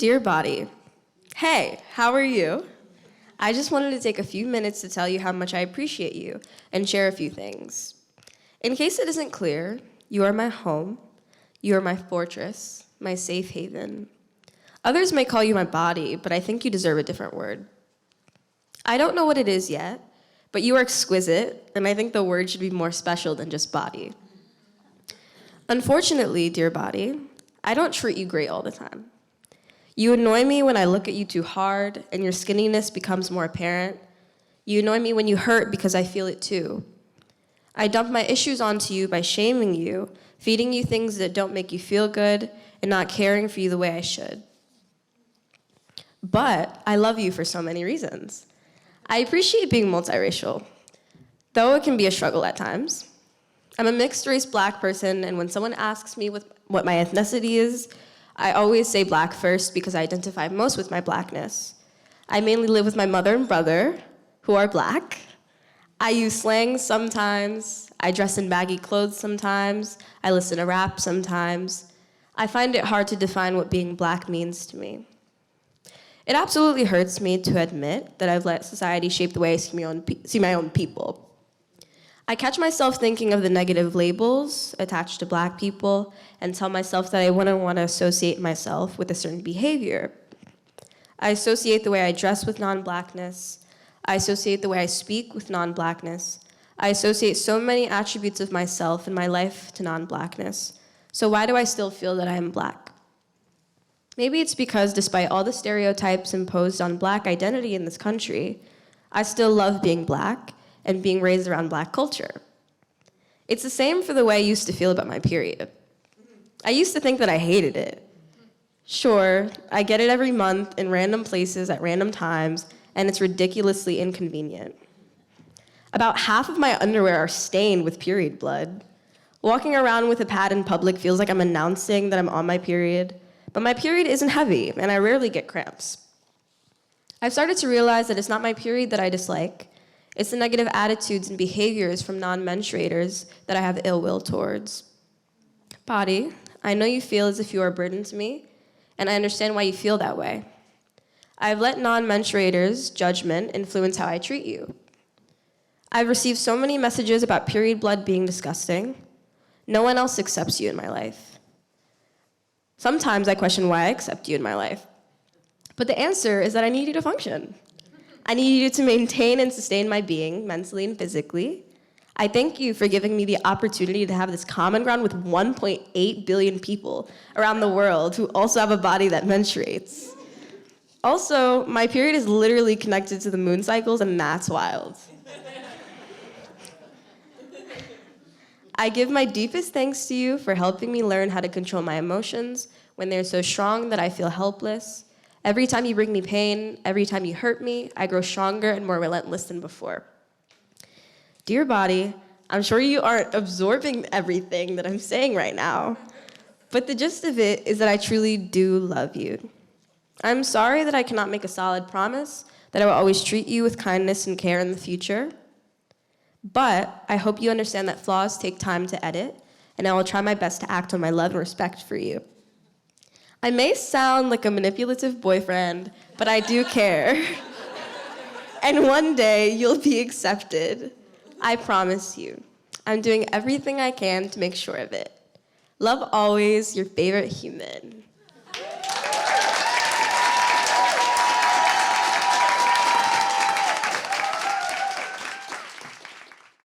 Dear body, hey, how are you? I just wanted to take a few minutes to tell you how much I appreciate you and share a few things. In case it isn't clear, you are my home, you are my fortress, my safe haven. Others may call you my body, but I think you deserve a different word. I don't know what it is yet, but you are exquisite, and I think the word should be more special than just body. Unfortunately, dear body, I don't treat you great all the time. You annoy me when I look at you too hard and your skinniness becomes more apparent. You annoy me when you hurt because I feel it too. I dump my issues onto you by shaming you, feeding you things that don't make you feel good, and not caring for you the way I should. But I love you for so many reasons. I appreciate being multiracial, though it can be a struggle at times. I'm a mixed-race Black person, and when someone asks me what my ethnicity is, I always say Black first because I identify most with my Blackness. I mainly live with my mother and brother, who are Black. I use slang sometimes. I dress in baggy clothes sometimes. I listen to rap sometimes. I find it hard to define what being Black means to me. It absolutely hurts me to admit that I've let society shape the way I see my own people. I catch myself thinking of the negative labels attached to Black people and tell myself that I wouldn't want to associate myself with a certain behavior. I associate the way I dress with non-Blackness. I associate the way I speak with non-Blackness. I associate so many attributes of myself and my life to non-Blackness. So why do I still feel that I am Black? Maybe it's because despite all the stereotypes imposed on Black identity in this country, I still love being Black and being raised around Black culture. It's the same for the way I used to feel about my period. I used to think that I hated it. Sure, I get it every month in random places at random times, and it's ridiculously inconvenient. About half of my underwear are stained with period blood. Walking around with a pad in public feels like I'm announcing that I'm on my period, but my period isn't heavy, and I rarely get cramps. I've started to realize that it's not my period that I dislike. It's the negative attitudes and behaviors from non-menstruators that I have ill will towards. Body, I know you feel as if you are a burden to me, and I understand why you feel that way. I've let non-menstruators' judgment influence how I treat you. I've received so many messages about period blood being disgusting. No one else accepts you in my life. Sometimes I question why I accept you in my life. But the answer is that I need you to function. I need you to maintain and sustain my being, mentally and physically. I thank you for giving me the opportunity to have this common ground with 1.8 billion people around the world who also have a body that menstruates. Also, my period is literally connected to the moon cycles, and that's wild. I give my deepest thanks to you for helping me learn how to control my emotions when they're so strong that I feel helpless. Every time you bring me pain, every time you hurt me, I grow stronger and more relentless than before. Dear body, I'm sure you aren't absorbing everything that I'm saying right now, but the gist of it is that I truly do love you. I'm sorry that I cannot make a solid promise that I will always treat you with kindness and care in the future, but I hope you understand that flaws take time to edit, and I will try my best to act on my love and respect for you. I may sound like a manipulative boyfriend, but I do care. And one day, you'll be accepted. I promise you. I'm doing everything I can to make sure of it. Love always, your favorite human.